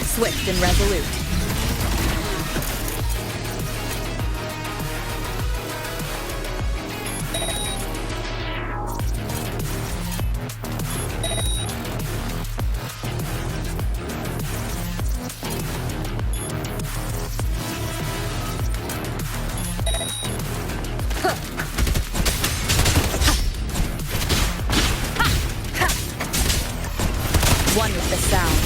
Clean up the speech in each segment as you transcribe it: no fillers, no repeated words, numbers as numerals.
Swift and resolute. One with the sound.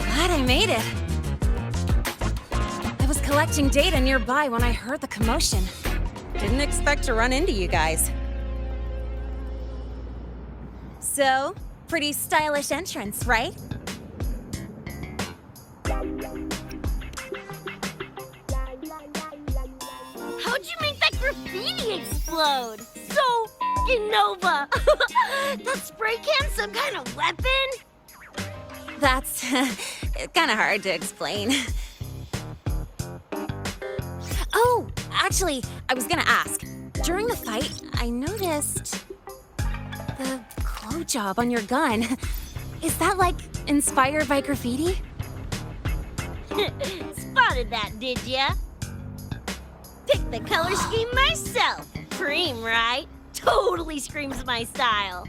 Glad I made it. I was collecting data nearby when I heard the commotion. Didn't expect to run into you guys. So, pretty stylish entrance, right? How'd you make that graffiti explode? So f***ing Nova! That spray can some kind of weapon? That's kind of hard to explain. Oh, actually, I was gonna ask. During the fight, I noticed the glow job on your gun. Is that, like, inspired by graffiti? Spotted that, did ya? Picked the color scheme myself. Cream, right? Totally screams my style.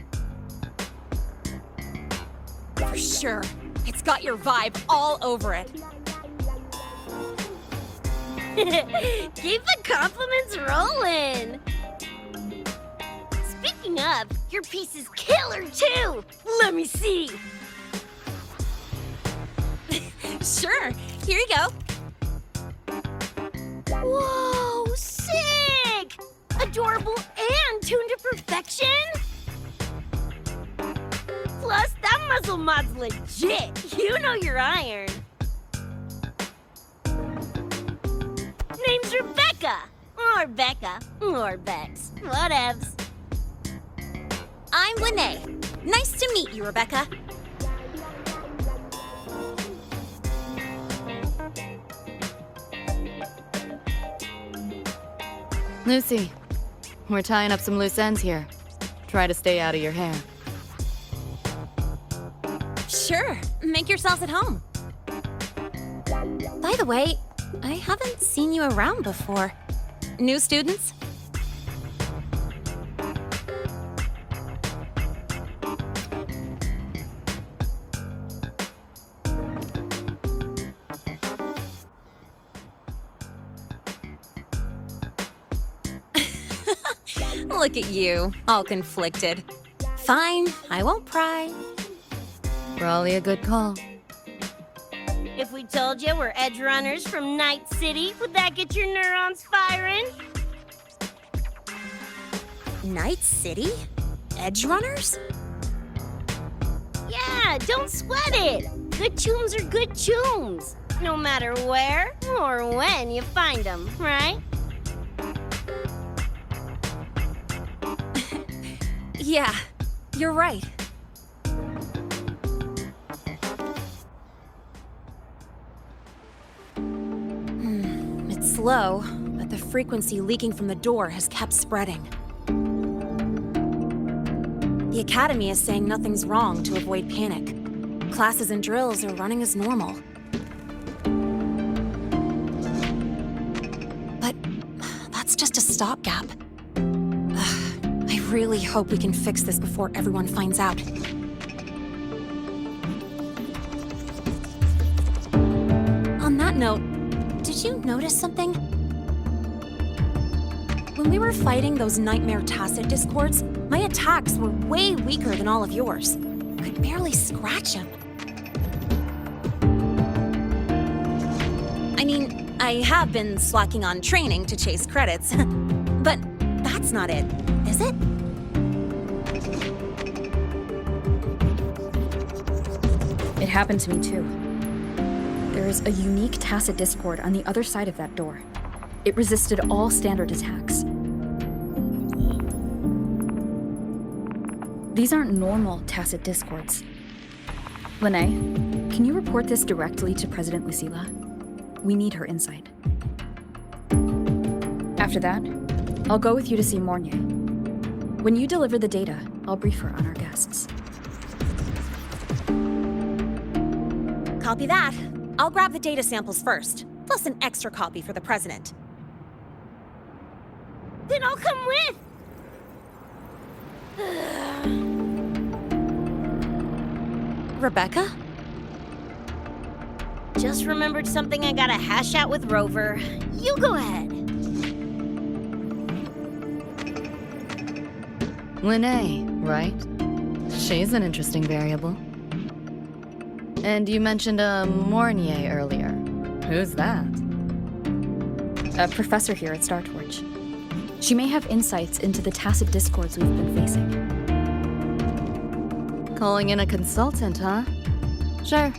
For sure. It's got your vibe all over it. Keep the compliments rolling. Speaking of, your piece is killer too. Let me see. Sure. Here you go. Whoa, sick! Adorable and tuned to perfection. Plus, that muzzle mod's legit. You know your iron. Name's Rebecca. Or Becca. Or Bex. Whatevs. I'm Lene. Nice to meet you, Rebecca. Lucy, we're tying up some loose ends here. Try to stay out of your hair. Sure. Make yourselves at home. By the way, I haven't seen you around before. New students? Look at you, all conflicted. Fine, I won't pry. Probably a good call. If we told you we're edge runners from Night City, would that get your neurons firing? Night City? Edge runners? Yeah, don't sweat it. Good tunes are good tunes. No matter where or when you find them, right? Yeah, you're right. It's slow, but the frequency leaking from the door has kept spreading. The Academy is saying nothing's wrong to avoid panic. Classes and drills are running as normal. But that's just a stopgap. I really hope we can fix this before everyone finds out. On that note, did you notice something? When we were fighting those nightmare tacit discords, my attacks were way weaker than all of yours. Could barely scratch him. I mean, I have been slacking on training to chase credits, but that's not it, is it? It happened to me too. There is a unique tacit discord on the other side of that door. It resisted all standard attacks. These aren't normal tacit discords. Lene, can you report this directly to President Lucilla? We need her insight. After that, I'll go with you to see Mornier. When you deliver the data, I'll brief her on our guests. Copy that. I'll grab the data samples first, plus an extra copy for the president. Then I'll come with! Rebecca? Just remembered something I gotta hash out with Rover. You go ahead. Lene, right? She's an interesting variable. And you mentioned a Mornier earlier. Who's that? A professor here at Star Torch. She may have insights into the tacit discords we've been facing. Calling in a consultant, huh? Sure.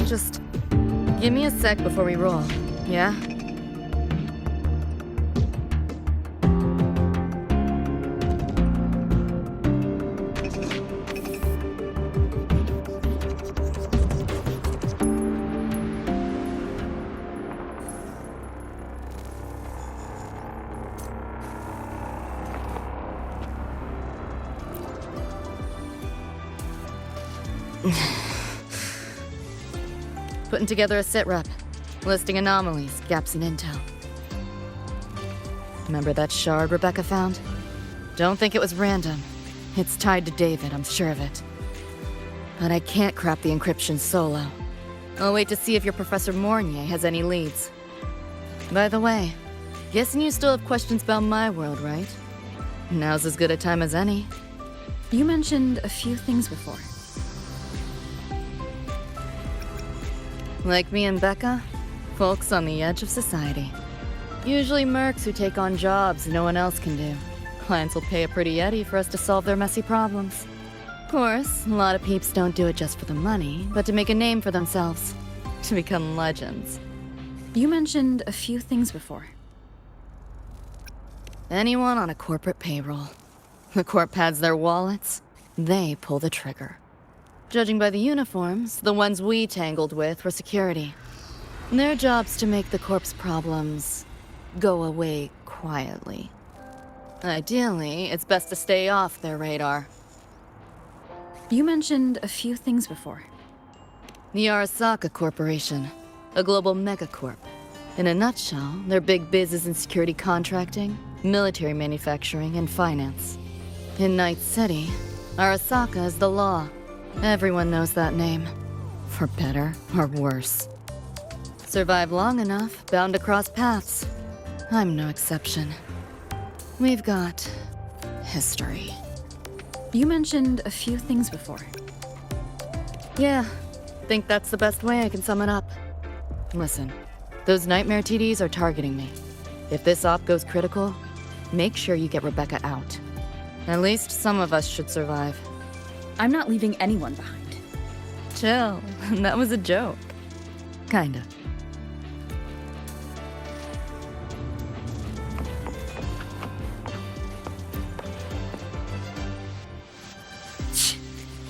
Just give me a sec before we roll, yeah? Putting together a sit-rep, listing anomalies, gaps in intel. Remember that shard Rebecca found? Don't think it was random. It's tied to David, I'm sure of it. But I can't crack the encryption solo. I'll wait to see if your Professor Mornier has any leads. By the way, guessing you still have questions about my world, right? Now's as good a time as any. You mentioned a few things before. Like me and Becca, folks on the edge of society. Usually mercs who take on jobs no one else can do. Clients will pay a pretty eddy for us to solve their messy problems. Of course, a lot of peeps don't do it just for the money, but to make a name for themselves. To become legends. You mentioned a few things before. Anyone on a corporate payroll. The corp pads their wallets, they pull the trigger. Judging by the uniforms, the ones we tangled with were security. Their job's to make the corp's problems go away quietly. Ideally, it's best to stay off their radar. You mentioned a few things before. The Arasaka Corporation, a global megacorp. In a nutshell, their big biz is in security contracting, military manufacturing, and finance. In Night City, Arasaka is the law. Everyone knows that name. For better or worse. Survive long enough, bound to cross paths. I'm no exception. We've got history. You mentioned a few things before. Yeah, think that's the best way I can sum it up. Listen, those nightmare TDs are targeting me. If this op goes critical, make sure you get Rebecca out. At least some of us should survive. I'm not leaving anyone behind. Chill, that was a joke. Kinda.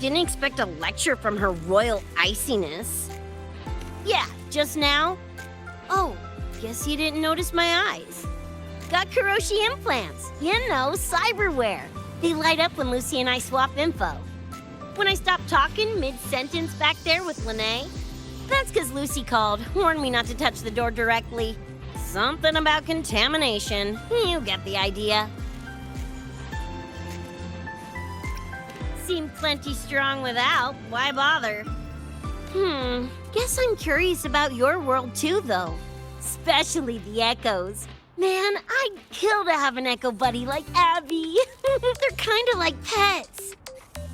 Didn't expect a lecture from her royal iciness. Yeah, just now? Oh, guess you didn't notice my eyes. Got Kuroshi implants. You know, cyberware. They light up when Lucy and I swap info. When I stopped talking mid-sentence back there with Lene, that's because Lucy called, warned me not to touch the door directly. Something about contamination. You get the idea. Seemed plenty strong without. Why bother? Guess I'm curious about your world too, though. Especially the echoes. Man, I'd kill to have an echo buddy like Abby. They're kind of like pets.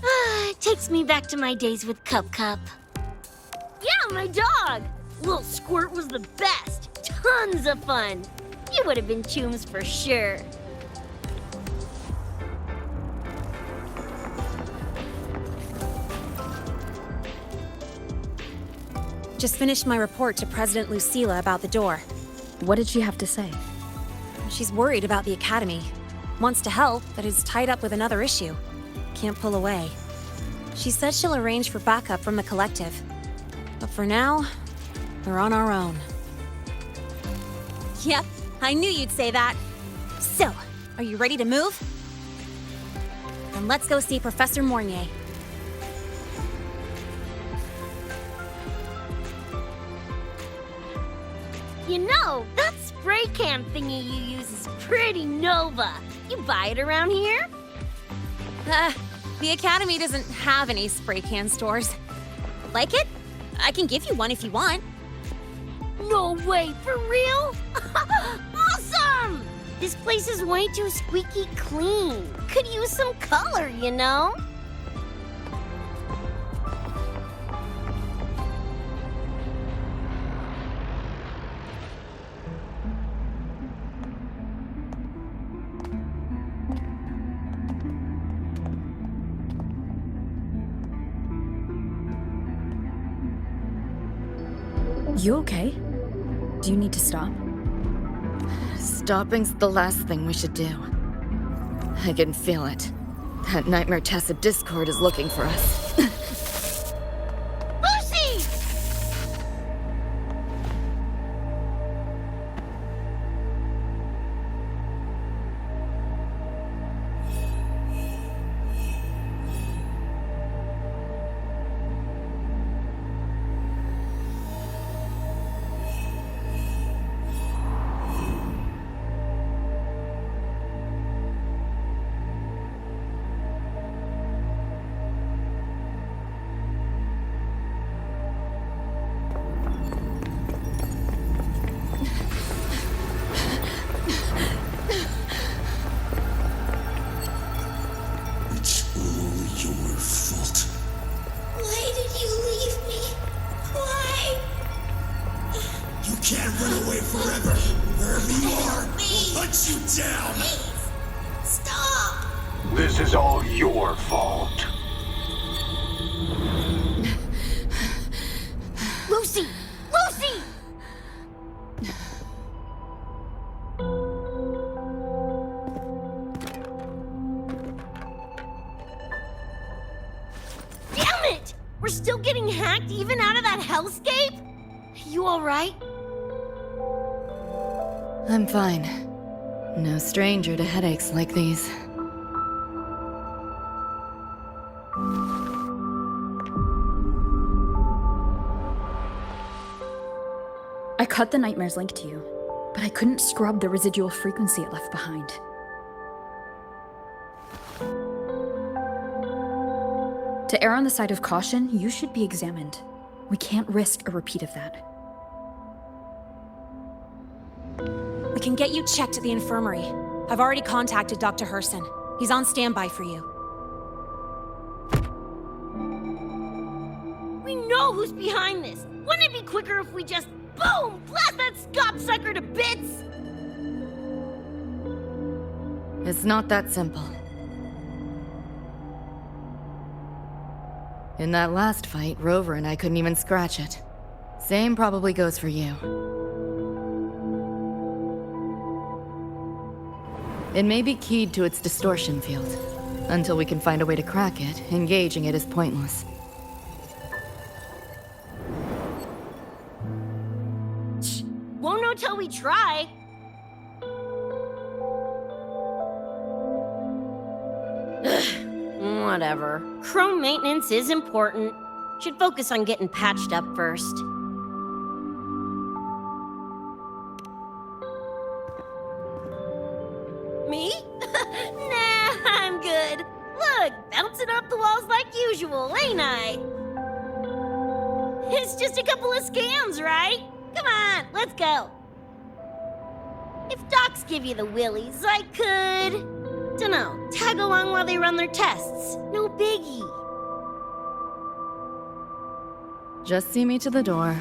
It takes me back to my days with Cup Cup. Yeah, my dog! Little Squirt was the best. Tons of fun. You would have been chooms for sure. Just finished my report to President Lucilla about the door. What did she have to say? She's worried about the Academy. Wants to help, but is tied up with another issue. Can't pull away. She said she'll arrange for backup from the collective. But for now, we're on our own. Yep, I knew you'd say that. So, are you ready to move? Then let's go see Professor Mornier. You know, that spray can thingy you use is pretty Nova. You buy it around here? The Academy doesn't have any spray can stores. Like it? I can give you one if you want. No way, for real? Awesome! This place is way too squeaky clean. Could use some color, you know? You okay? Do you need to stop? Stopping's the last thing we should do. I can feel it. That nightmare Tacit Discord is looking for us. Lucy! Can't run away forever. Wherever you are, we'll hunt you down. Please, stop! This is all your fault. Lucy! Lucy! Damn it! We're still getting hacked even out of that hellscape? You alright? I'm fine. No stranger to headaches like these. I cut the Nightmare's link to you, but I couldn't scrub the residual frequency it left behind. To err on the side of caution, you should be examined. We can't risk a repeat of that. We can get you checked at the infirmary. I've already contacted Dr. Herson. He's on standby for you. We know who's behind this. Wouldn't it be quicker if we just, boom, blast that gobsucker to bits? It's not that simple. In that last fight, Rover and I couldn't even scratch it. Same probably goes for you. It may be keyed to its distortion field. Until we can find a way to crack it, engaging it is pointless. Won't know till we try. Whatever. Chrome maintenance is important. Should focus on getting patched up first. Me? Nah, I'm good. Look, bouncing off the walls like usual, ain't I? It's just a couple of scams, right? Come on, let's go. If docs give you the willies, I could... dunno, tag along while they run their tests. No biggie. Just see me to the door.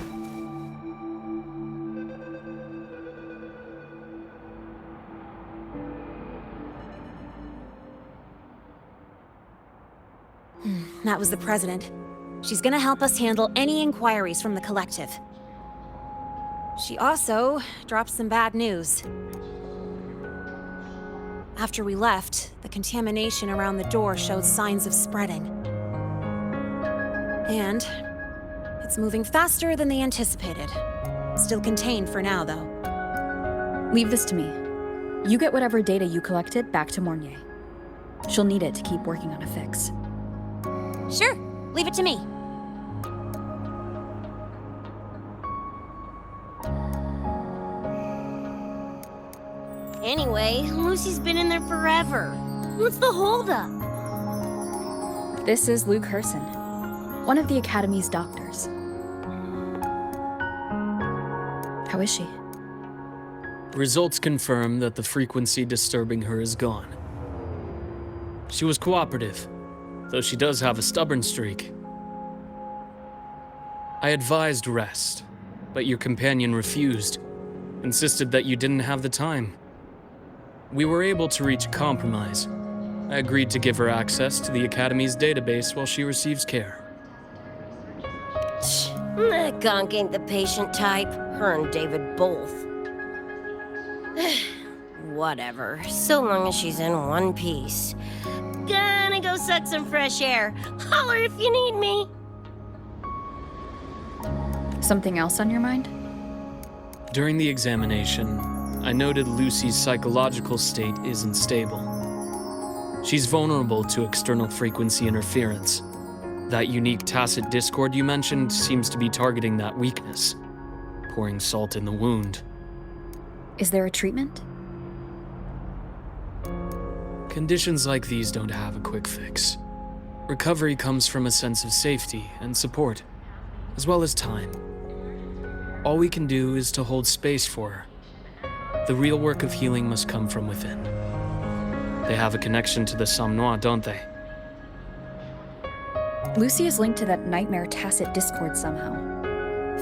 That was the president. She's gonna help us handle any inquiries from the collective. She also dropped some bad news. After we left, the contamination around the door showed signs of spreading. And it's moving faster than they anticipated. Still contained for now, though. Leave this to me. You get whatever data you collected back to Mornier. She'll need it to keep working on a fix. Sure, leave it to me. Anyway, Lucy's been in there forever. What's the holdup? This is Luke Herson, one of the Academy's doctors. How is she? Results confirm that the frequency disturbing her is gone. She was cooperative, though she does have a stubborn streak. I advised rest, but your companion refused, insisted that you didn't have the time. We were able to reach a compromise. I agreed to give her access to the Academy's database while she receives care. That gonk ain't the patient type. Her and David both. Whatever, so long as she's in one piece. Gonna go suck some fresh air. Holler if you need me. Something else on your mind? During the examination, I noted Lucy's psychological state isn't stable. She's vulnerable to external frequency interference. That unique tacit discord you mentioned seems to be targeting that weakness, pouring salt in the wound. Is there a treatment? Conditions like these don't have a quick fix. Recovery comes from a sense of safety and support, as well as time. All we can do is to hold space for her. The real work of healing must come from within. They have a connection to the Somme Noire, don't they? Lucy is linked to that nightmare tacit discord somehow.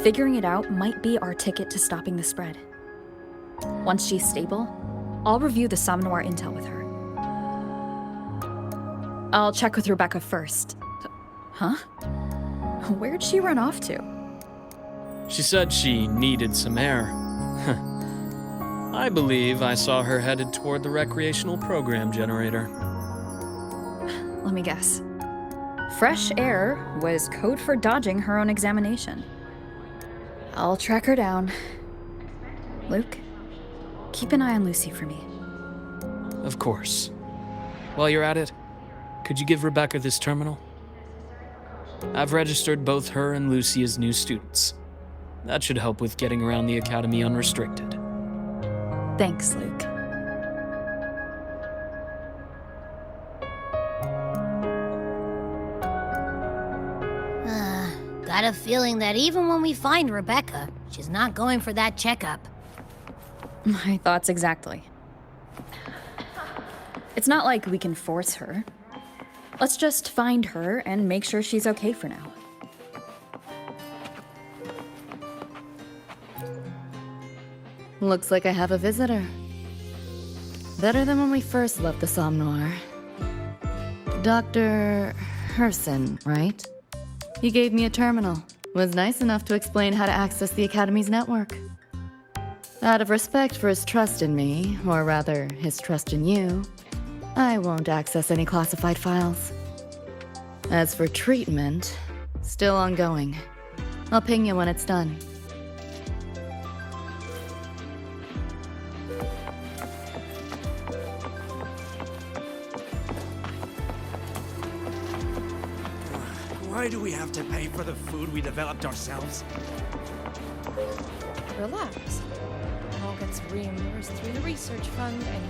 Figuring it out might be our ticket to stopping the spread. Once she's stable, I'll review the Somme Noire intel with her. I'll check with Rebecca first. Huh? Where'd she run off to? She said she needed some air. I believe I saw her headed toward the recreational program generator. Let me guess. Fresh air was code for dodging her own examination. I'll track her down. Luke, keep an eye on Lucy for me. Of course. While you're at it, could you give Rebecca this terminal? I've registered both her and Lucy as new students. That should help with getting around the Academy unrestricted. Thanks, Luke. Got a feeling that even when we find Rebecca, she's not going for that checkup. My thoughts exactly. It's not like we can force her. Let's just find her and make sure she's okay for now. Looks like I have a visitor. Better than when we first left the Somme Noire. Dr. Herson, right? He gave me a terminal. Was nice enough to explain how to access the Academy's network. Out of respect for his trust in me, or rather, his trust in you, I won't access any classified files. As for treatment, still ongoing. I'll ping you when it's done. Why do we have to pay for the food we developed ourselves? Relax. It all gets reimbursed through the research fund anyway.